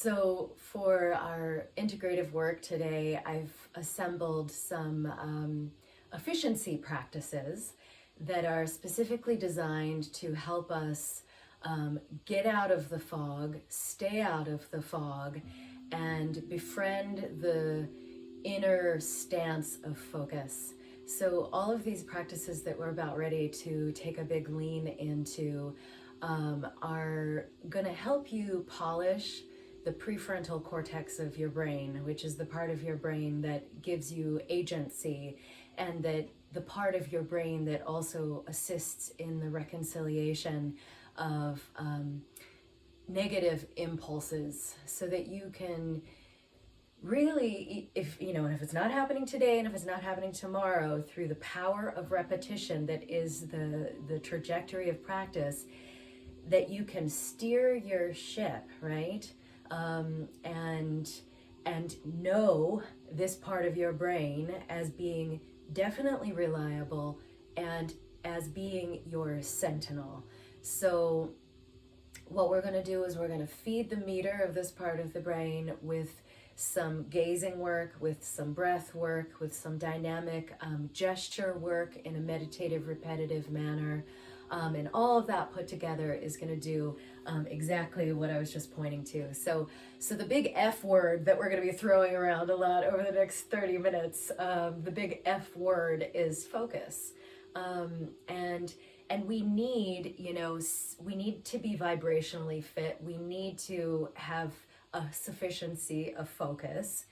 So for our integrative work today, I've assembled some efficiency practices that are specifically designed to help us get out of the fog, stay out of the fog, and befriend the inner stance of focus. So all of these practices that we're about ready to take a big lean into are going to help you polish the prefrontal cortex of your brain, which is the part of your brain that gives you agency, and that the part of your brain that also assists in the reconciliation of negative impulses, so that you can really, if it's not happening today and if it's not happening tomorrow, through the power of repetition that is the trajectory of practice, that you can steer your ship, right? And know this part of your brain as being definitely reliable and as being your sentinel. So what we're going to do is we're going to feed the meter of this part of the brain with some gazing work, with some breath work, with some dynamic gesture work in a meditative, repetitive manner. And all of that put together is going to do exactly what I was just pointing to. So the big F word that we're going to be throwing around a lot over the next 30 minutes, the big F word is focus. And we need, we need to be vibrationally fit. We need to have a sufficiency of focus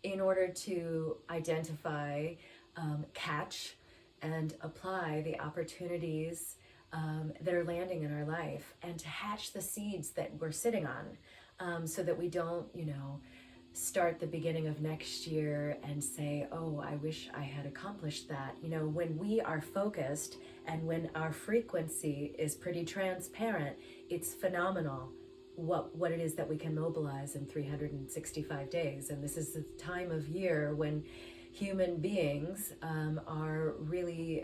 in order to identify, catch, and apply the opportunities that are landing in our life, and to hatch the seeds that we're sitting on, so that we don't, start the beginning of next year and say, oh, I wish I had accomplished that. When we are focused and when our frequency is pretty transparent, it's phenomenal what it is that we can mobilize in 365 days. And this is the time of year when human beings are really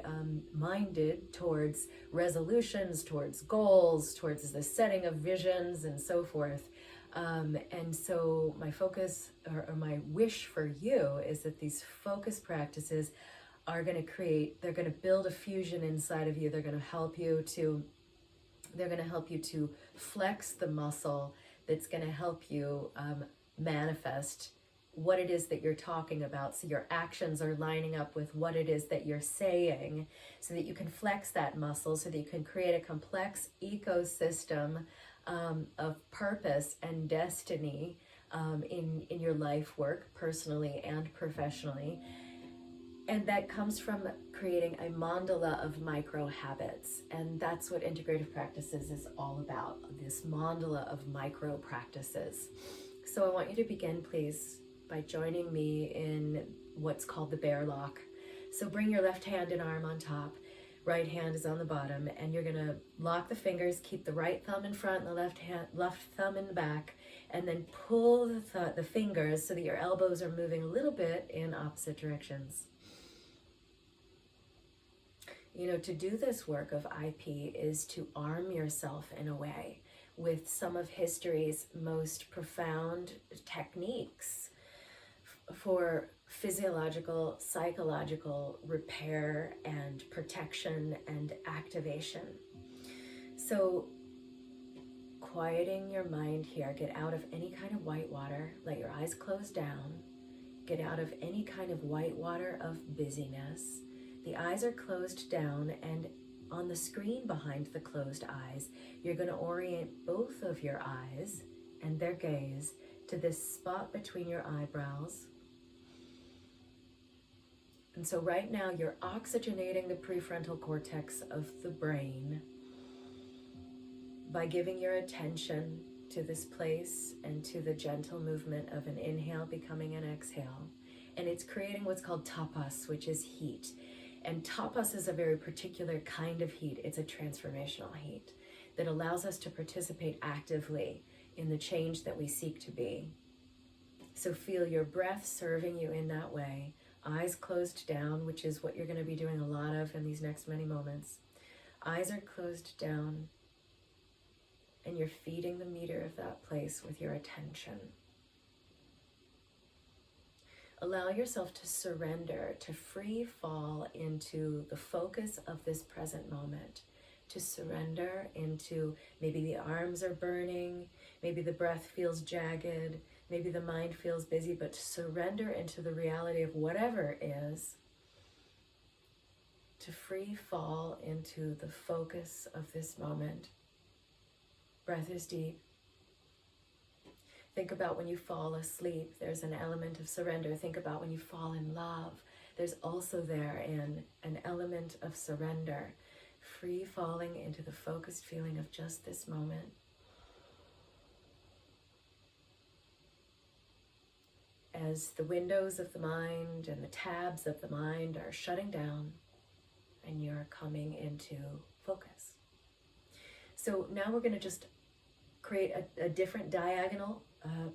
minded towards resolutions, towards goals, towards the setting of visions, and so forth. And so my focus, or my wish for you, is that these focus practices are going to build a fusion inside of you. They're going to help you to flex the muscle that's going to help you manifest what it is that you're talking about, so your actions are lining up with what it is that you're saying, so that you can flex that muscle, so that you can create a complex ecosystem of purpose and destiny in your life work, personally and professionally. And that comes from creating a mandala of micro habits. And that's what integrative practices is all about, this mandala of micro practices. So I want you to begin, please, by joining me in what's called the bear lock. So bring your left hand and arm on top, right hand is on the bottom, and you're gonna lock the fingers, keep the right thumb in front and the left thumb in the back, and then pull the fingers so that your elbows are moving a little bit in opposite directions. To do this work of IP is to arm yourself in a way with some of history's most profound techniques for physiological, psychological repair and protection and activation. So quieting your mind here, get out of any kind of white water, let your eyes close down, get out of any kind of white water of busyness. The eyes are closed down, and on the screen behind the closed eyes, you're going to orient both of your eyes and their gaze to this spot between your eyebrows. And so right now you're oxygenating the prefrontal cortex of the brain by giving your attention to this place and to the gentle movement of an inhale becoming an exhale. And it's creating what's called tapas, which is heat. And tapas is a very particular kind of heat. It's a transformational heat that allows us to participate actively in the change that we seek to be. So feel your breath serving you in that way. Eyes closed down, which is what you're going to be doing a lot of in these next many moments. Eyes are closed down. and you're feeding the meter of that place with your attention. Allow yourself to surrender, to free fall into the focus of this present moment, to surrender into, maybe the arms are burning, maybe the breath feels jagged, maybe the mind feels busy, but to surrender into the reality of whatever is, to free fall into the focus of this moment. Breath is deep. Think about when you fall asleep, there's an element of surrender. Think about when you fall in love, there's also therein an element of surrender. Free falling into the focused feeling of just this moment. As the windows of the mind and the tabs of the mind are shutting down and you're coming into focus. So now we're going to just create a different diagonal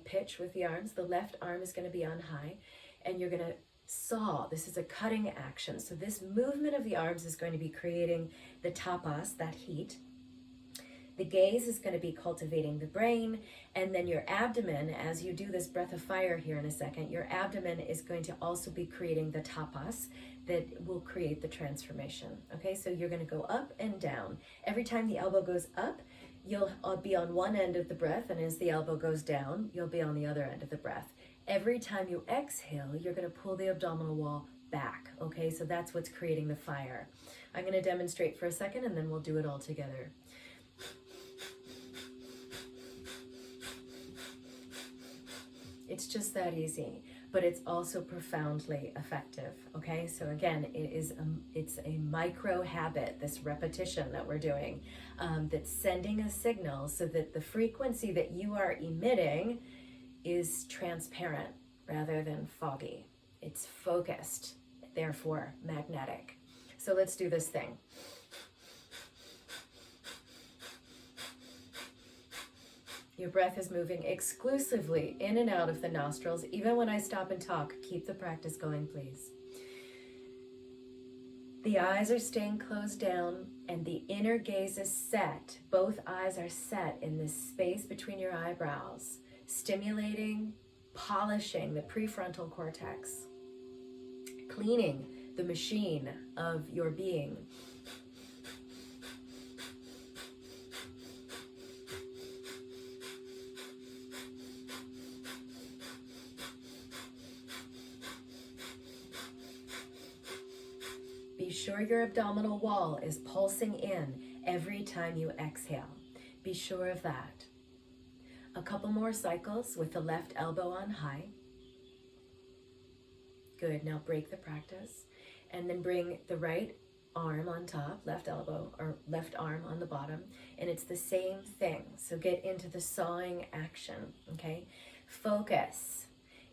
pitch with the arms. The left arm is going to be on high, and you're going to saw. This is a cutting action. So this movement of the arms is going to be creating the tapas, that heat. The gaze is going to be cultivating the brain, and then your abdomen, as you do this breath of fire here in a second, your abdomen is going to also be creating the tapas that will create the transformation. Okay, so you're going to go up and down. Every time the elbow goes up, you'll be on one end of the breath, and as the elbow goes down, you'll be on the other end of the breath. Every time you exhale, you're going to pull the abdominal wall back. Okay, so that's what's creating the fire. I'm going to demonstrate for a second, and then we'll do it all together. It's just that easy, but it's also profoundly effective. Okay, so again, it's a micro habit, this repetition that we're doing, that's sending a signal so that the frequency that you are emitting is transparent rather than foggy. It's focused, therefore magnetic. So let's do this thing. Your breath is moving exclusively in and out of the nostrils. Even when I stop and talk, keep the practice going, please. The eyes are staying closed down and the inner gaze is set. Both eyes are set in this space between your eyebrows, stimulating, polishing the prefrontal cortex, cleaning the machine of your being. Be sure your abdominal wall is pulsing in every time you exhale. Be sure of that. A couple more cycles with the left elbow on high. Good, now break the practice. And then bring the right arm on top, left elbow, or left arm on the bottom. And it's the same thing. So get into the sawing action, okay? Focus.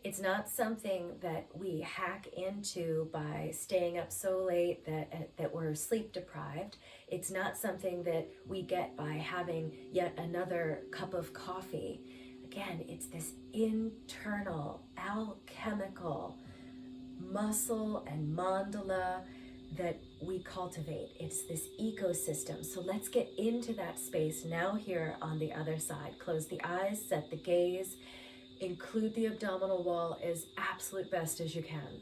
It's not something that we hack into by staying up so late that we're sleep deprived. It's not something that we get by having yet another cup of coffee. Again, it's this internal, alchemical muscle and mandala that we cultivate. It's this ecosystem. So let's get into that space now here on the other side. Close the eyes, set the gaze. Include the abdominal wall as absolute best as you can.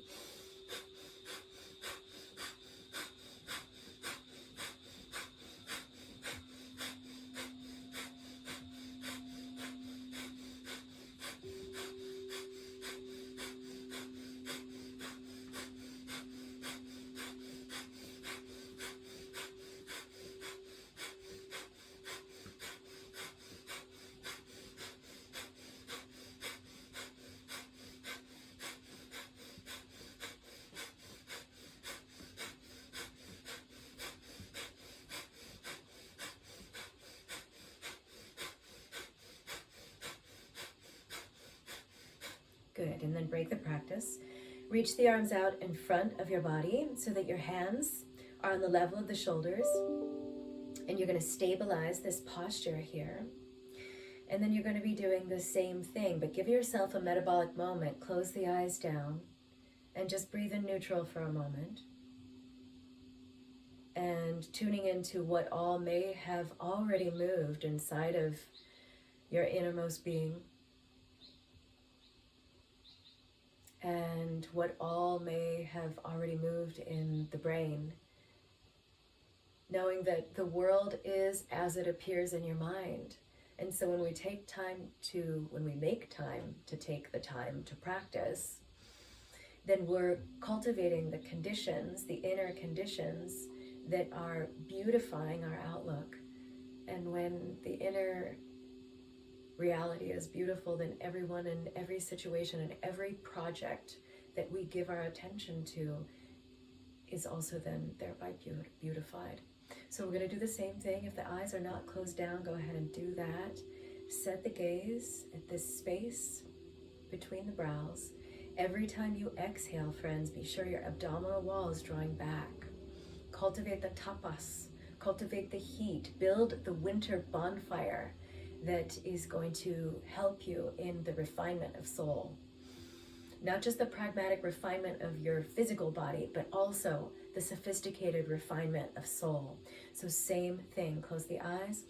Good, and then break the practice. Reach the arms out in front of your body so that your hands are on the level of the shoulders. And you're going to stabilize this posture here. And then you're going to be doing the same thing, but give yourself a metabolic moment. Close the eyes down and just breathe in neutral for a moment. and tuning into what all may have already moved inside of your innermost being, and what all may have already moved in the brain, knowing that the world is as it appears in your mind. And so when we make time to take the time to practice, then we're cultivating the conditions, the inner conditions that are beautifying our outlook. And when the inner reality is beautiful, then everyone and every situation and every project that we give our attention to is also then thereby beautified. So we're going to do the same thing. If the eyes are not closed down, go ahead and do that. Set the gaze at this space between the brows. Every time you exhale, friends, be sure your abdominal wall is drawing back. Cultivate the tapas, cultivate the heat, build the winter bonfire that is going to help you in the refinement of soul. Not just the pragmatic refinement of your physical body, but also the sophisticated refinement of soul. So same thing, close the eyes.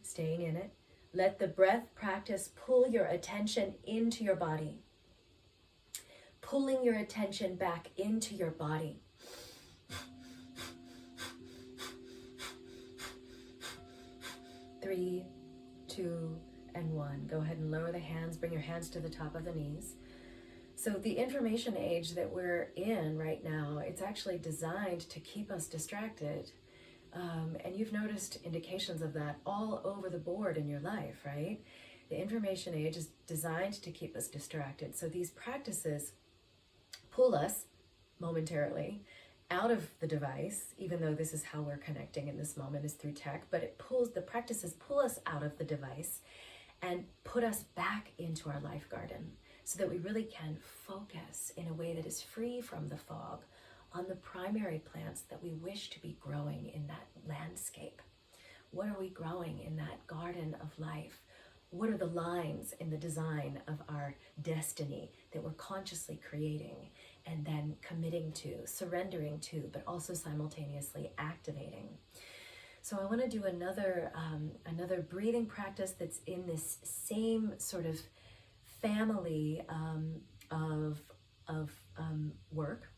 Staying in it. Let the breath practice pull your attention into your body. Pulling your attention back into your body. Three, 2, and 1. Go ahead and lower the hands. Bring your hands to the top of the knees. So the information age that we're in right now, it's actually designed to keep us distracted. And you've noticed indications of that all over the board in your life, right? The information age is designed to keep us distracted. So these practices pull us momentarily out of the device, even though this is how we're connecting in this moment is through tech, but the practices pull us out of the device and put us back into our life garden so that we really can focus in a way that is free from the fog on the primary plants that we wish to be growing in that landscape. What are we growing in that garden of life? What are the lines in the design of our destiny that we're consciously creating and then committing to, surrendering to, but also simultaneously activating? So I want to do another breathing practice that's in this same sort of family of work.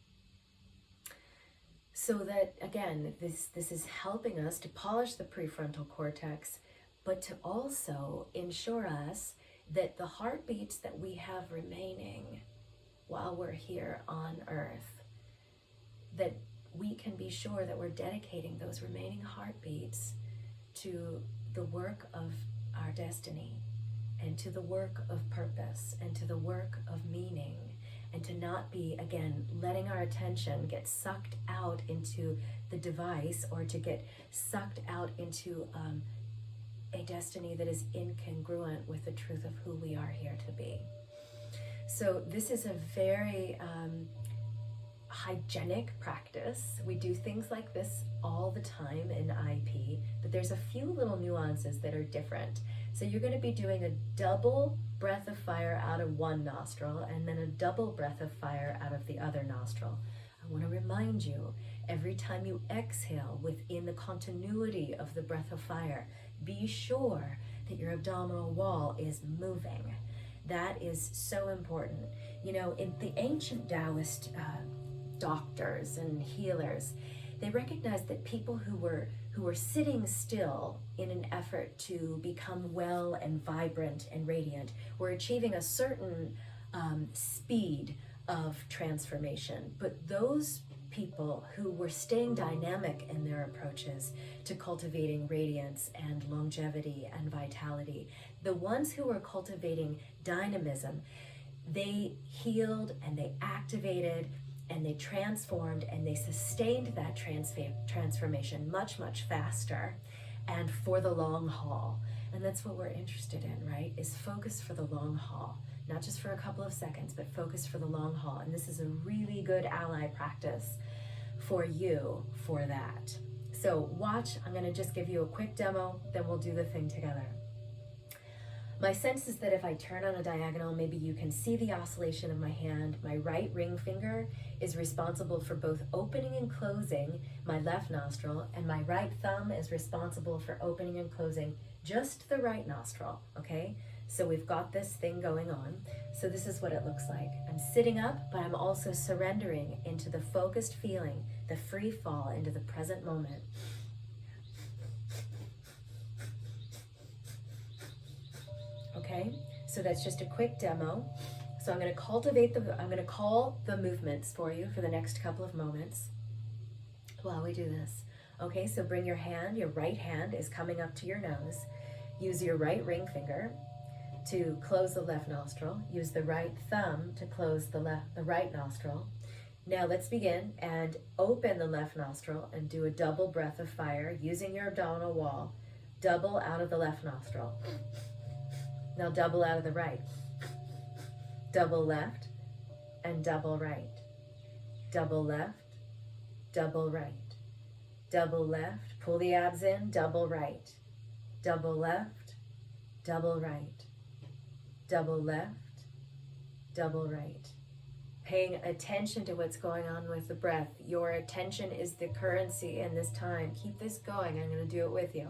So that, again, this is helping us to polish the prefrontal cortex, but to also ensure us that the heartbeats that we have remaining while we're here on Earth, that we can be sure that we're dedicating those remaining heartbeats to the work of our destiny and to the work of purpose and to the work of meaning, and to not be, again, letting our attention get sucked out into the device or to get sucked out into a destiny that is incongruent with the truth of who we are here to be. So this is a very hygienic practice. We do things like this all the time in IP, but there's a few little nuances that are different. So you're going to be doing a double breath of fire out of one nostril and then a double breath of fire out of the other nostril. I want to remind you, every time you exhale within the continuity of the breath of fire, be sure that your abdominal wall is moving. That is so important. You know, in the ancient Taoist doctors and healers, they recognized that people who were sitting still in an effort to become well and vibrant and radiant were achieving a certain speed of transformation. But those people who were staying dynamic in their approaches to cultivating radiance and longevity and vitality, the ones who were cultivating dynamism, they healed and they activated and they transformed and they sustained that transformation much, much faster and for the long haul. And that's what we're interested in, right? Is focus for the long haul, not just for a couple of seconds, but focus for the long haul. And this is a really good ally practice for you for that. So watch, I'm going to just give you a quick demo, then we'll do the thing together. My sense is that if I turn on a diagonal, maybe you can see the oscillation of my hand. My right ring finger is responsible for both opening and closing my left nostril, and my right thumb is responsible for opening and closing just the right nostril, okay? So we've got this thing going on. So this is what it looks like. I'm sitting up, but I'm also surrendering into the focused feeling, the free fall into the present moment. Okay, so that's just a quick demo. So I'm going to call the movements for you for the next couple of moments while we do this. Okay, so bring your right hand is coming up to your nose. Use your right ring finger to close the left nostril. Use the right thumb to close the right nostril. Now let's begin and open the left nostril and do a double breath of fire using your abdominal wall. Double out of the left nostril. Now double out of the right. Double left and double right. Double left, double right. Double left, pull the abs in, double right. Double left, double right. Double left, double right. Paying attention to what's going on with the breath. Your attention is the currency in this time. Keep this going. I'm going to do it with you.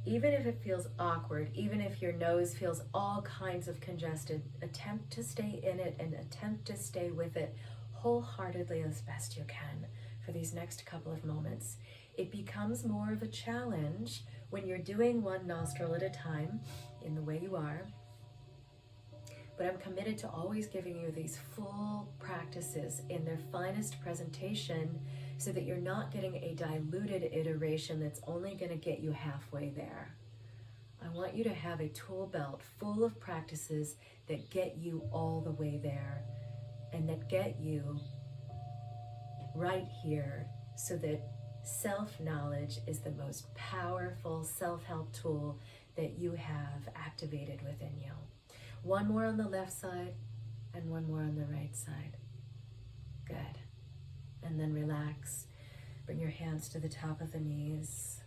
Even if it feels awkward, even if your nose feels all kinds of congested, attempt to stay in it and attempt to stay with it wholeheartedly as best you can for these next couple of moments. It becomes more of a challenge when you're doing one nostril at a time in the way you are. But I'm committed to always giving you these full practices in their finest presentation so that you're not getting a diluted iteration that's only going to get you halfway there. I want you to have a tool belt full of practices that get you all the way there and that get you right here so that self-knowledge is the most powerful self-help tool that you have activated within you. One more on the left side and one more on the right side. Good. And then relax. Bring your hands to the top of the knees.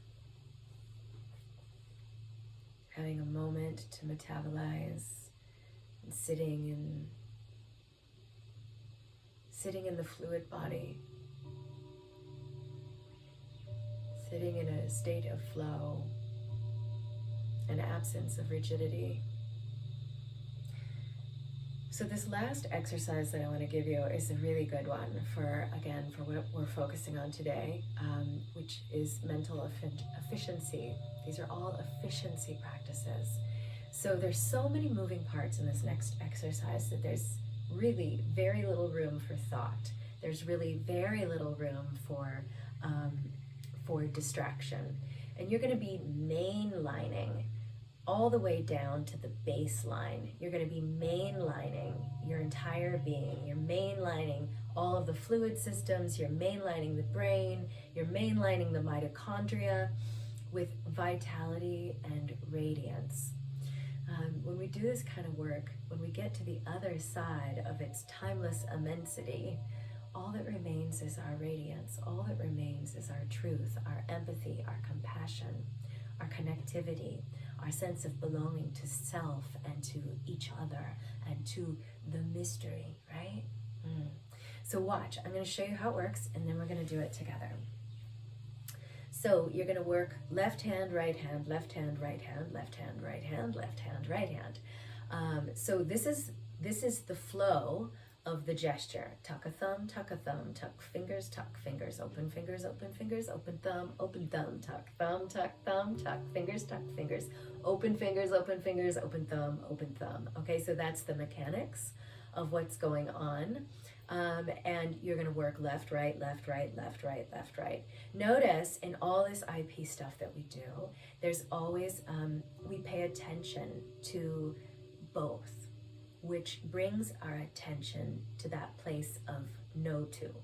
Having a moment to metabolize and sitting in the fluid body. Sitting in a state of flow, an absence of rigidity. So this last exercise that I want to give you is a really good one for what we're focusing on today, which is mental efficiency. These are all efficiency practices. So there's so many moving parts in this next exercise that there's really very little room for thought. There's really very little room for distraction. And you're going to be mainlining all the way down to the baseline. You're going to be mainlining your entire being. You're mainlining all of the fluid systems. You're mainlining the brain. You're mainlining the mitochondria with vitality and radiance. When we do this kind of work, when we get to the other side of its timeless immensity, all that remains is our radiance. All that remains is our truth, our empathy, our compassion, our connectivity, our sense of belonging to self and to each other and to the mystery, right? So watch, I'm going to show you how it works and then we're going to do it together. So you're going to work left hand, right hand, left hand, right hand, left hand, right hand, left hand, right hand. So this is the flow of the gesture. Tuck a thumb, tuck fingers, open fingers, open fingers, open thumb, tuck thumb, tuck fingers, open fingers, open thumb, open thumb. Okay, so that's the mechanics of what's going on. And you're going to work left, right, left, right, left, right, left, right. Notice in all this IP stuff that we do, there's always, we pay attention to both, which brings our attention to that place of no two,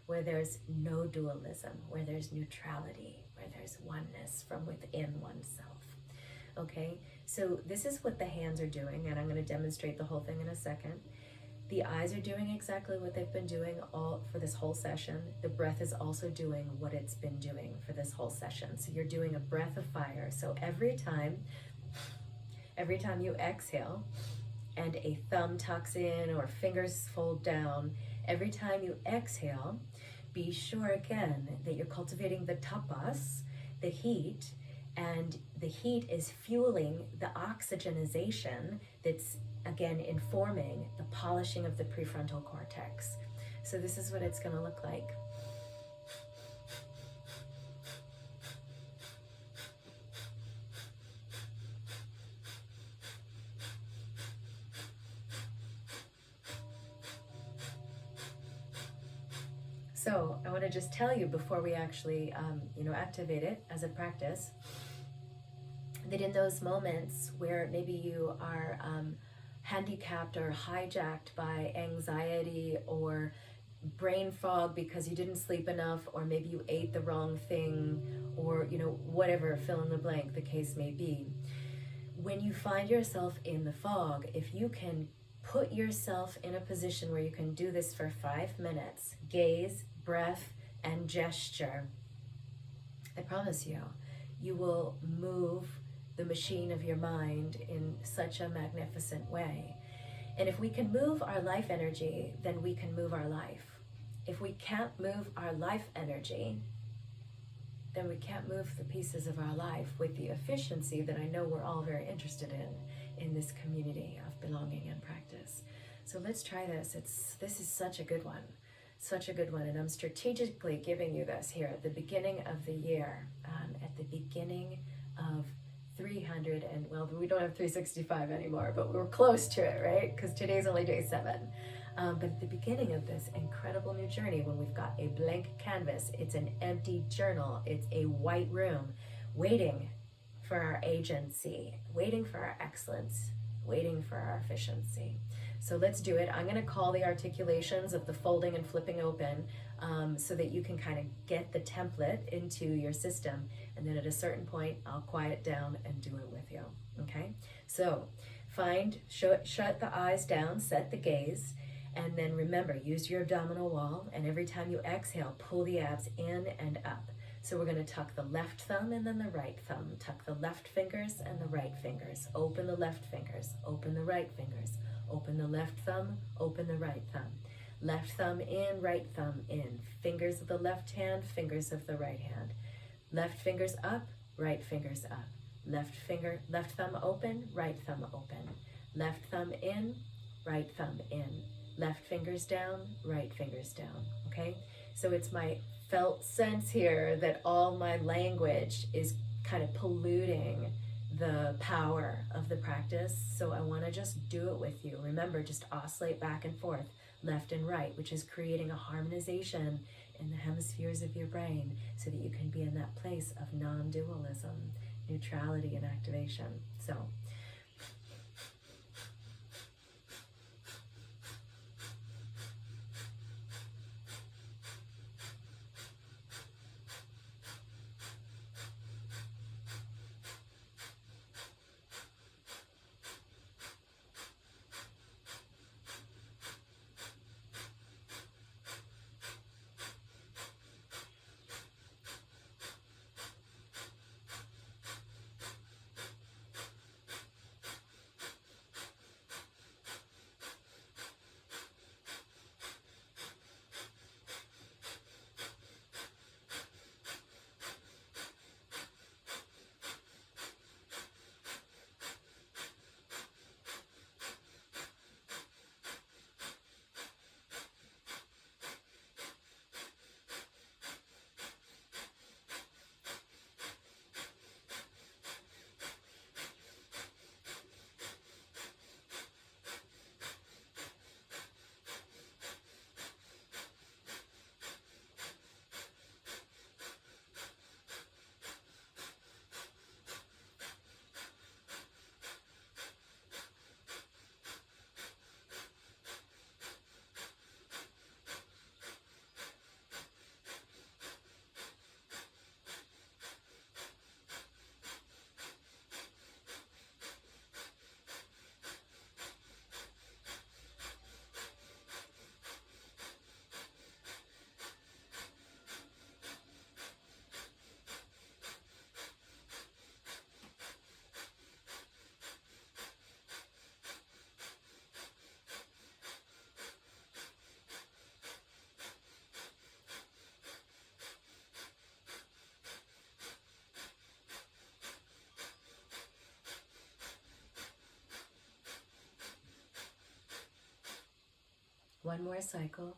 where there's no dualism, where there's neutrality, where there's oneness from within oneself. Okay, so this is what the hands are doing, and I'm going to demonstrate the whole thing in a second. The eyes are doing exactly what they've been doing all for this whole session. The breath is also doing what it's been doing for this whole session. So you're doing a breath of fire. So every time you exhale and a thumb tucks in or fingers fold down, every time you exhale, be sure again that you're cultivating the tapas, the heat, and the heat is fueling the oxygenization that's again informing the polishing of the prefrontal cortex. So this is what it's going to look like. So I want to just tell you before we actually activate it as a practice, that in those moments where maybe you are handicapped or hijacked by anxiety or brain fog because you didn't sleep enough, or maybe you ate the wrong thing, or whatever, fill in the blank the case may be, when you find yourself in the fog, if you can put yourself in a position where you can do this for 5 minutes, gaze, breath, and gesture, I promise you, you will move the machine of your mind in such a magnificent way. And if we can move our life energy, then we can move our life. If we can't move our life energy, then we can't move the pieces of our life with the efficiency that I know we're all very interested in this community of belonging and practice. So let's try this. This is such a good one. Such a good one. And I'm strategically giving you this here at the beginning of the year, at the beginning of 300, and well, we don't have 365 anymore, but we're close to it, right? Because today's only day 7. But at the beginning of this incredible new journey, when we've got a blank canvas, it's an empty journal, it's a white room, waiting for our agency, waiting for our excellence, waiting for our efficiency. So let's do it. I'm going to call the articulations of the folding and flipping open so that you can kind of get the template into your system. And then at a certain point, I'll quiet down and do it with you. Okay? So shut the eyes down, set the gaze, and then remember, use your abdominal wall. And every time you exhale, pull the abs in and up. So we're going to tuck the left thumb and then the right thumb. Tuck the left fingers and the right fingers. Open the left fingers. Open the right fingers. Open the left thumb. Open the right thumb. Left thumb in, right thumb in. Fingers of the left hand, fingers of the right hand. Left fingers up, right fingers up. Left thumb open, right thumb open. Left thumb in, right thumb in. Left fingers down, right fingers down. Okay? So it's my felt sense here that all my language is kind of polluting the power of the practice. So I want to just do it with you. Remember, just oscillate back and forth, left and right, which is creating a harmonization in the hemispheres of your brain so that you can be in that place of non-dualism, neutrality, and activation. So One more cycle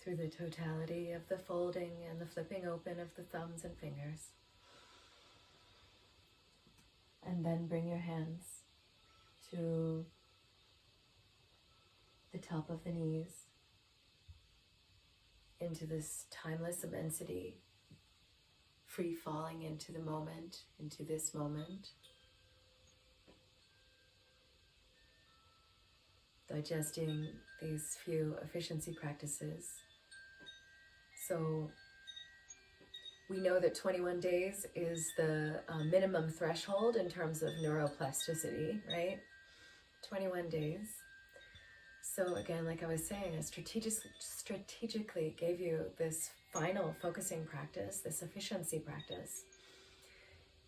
through the totality of the folding and the flipping open of the thumbs and fingers. And then bring your hands to the top of the knees, into this timeless immensity, free falling into the moment, into this moment. Digesting these few efficiency practices. So we know that 21 days is the minimum threshold in terms of neuroplasticity, right? 21 days. So again, like I was saying, I strategically gave you this final focusing practice, this efficiency practice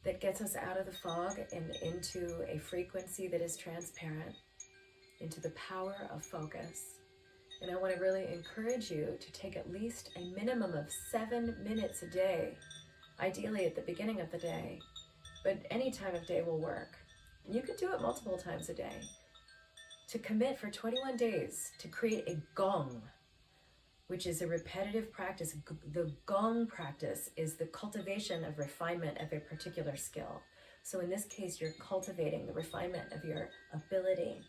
that gets us out of the fog and into a frequency that is transparent, into the power of focus. And I want to really encourage you to take at least a minimum of 7 minutes a day, ideally at the beginning of the day, but any time of day will work. You could do it multiple times a day. To commit for 21 days to create a gong, which is a repetitive practice. The gong practice is the cultivation of refinement of a particular skill. So in this case, you're cultivating the refinement of your ability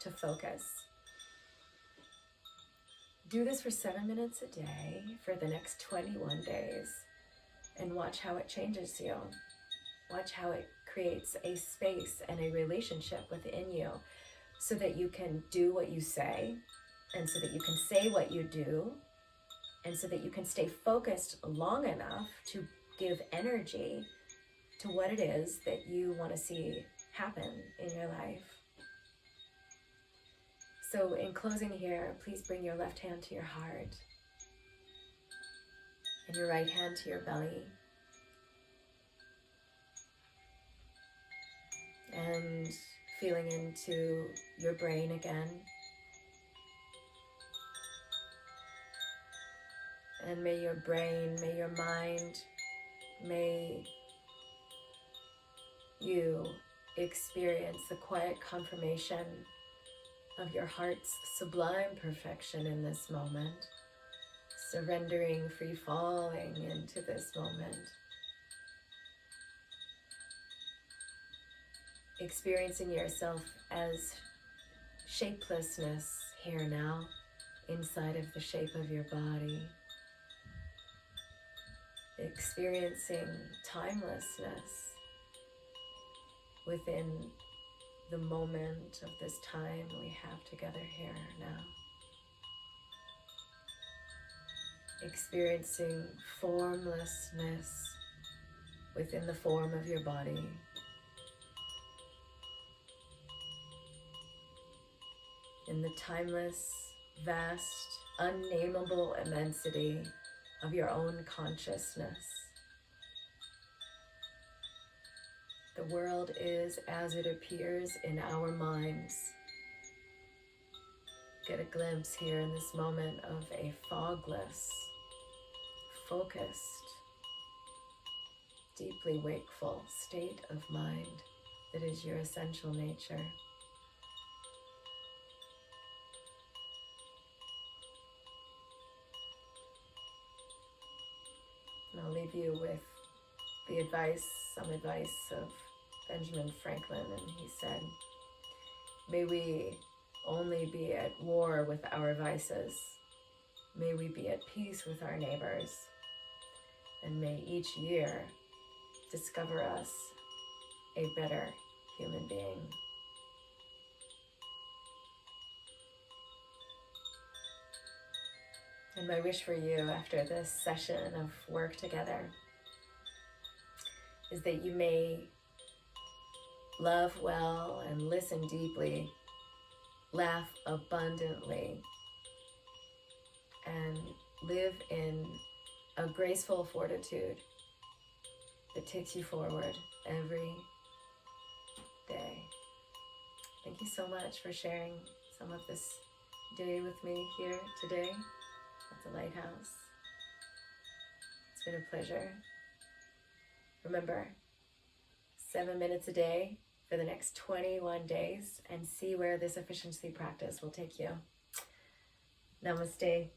to focus. Do this for 7 minutes a day for the next 21 days and watch how it changes you. Watch how it creates a space and a relationship within you so that you can do what you say, and so that you can say what you do, and so that you can stay focused long enough to give energy to what it is that you want to see happen in your life. So in closing here, please bring your left hand to your heart and your right hand to your belly. And feeling into your brain again. And may your brain, may your mind, may you experience the quiet confirmation of your heart's sublime perfection in this moment, surrendering, free falling into this moment, experiencing yourself as shapelessness here now, inside of the shape of your body, experiencing timelessness within the moment of this time we have together here now. Experiencing formlessness within the form of your body. In the timeless, vast, unnameable immensity of your own consciousness. The world is as it appears in our minds. Get a glimpse here in this moment of a fogless, focused, deeply wakeful state of mind that is your essential nature. And I'll leave you with some advice of Benjamin Franklin, and he said, may we only be at war with our vices. May we be at peace with our neighbors. And may each year discover us a better human being. And my wish for you after this session of work together is that you may love well and listen deeply, laugh abundantly, and live in a graceful fortitude that takes you forward every day. Thank you so much for sharing some of this day with me here today at the Lighthouse. It's been a pleasure. Remember, 7 minutes a day for the next 21 days and see where this efficiency practice will take you. Namaste.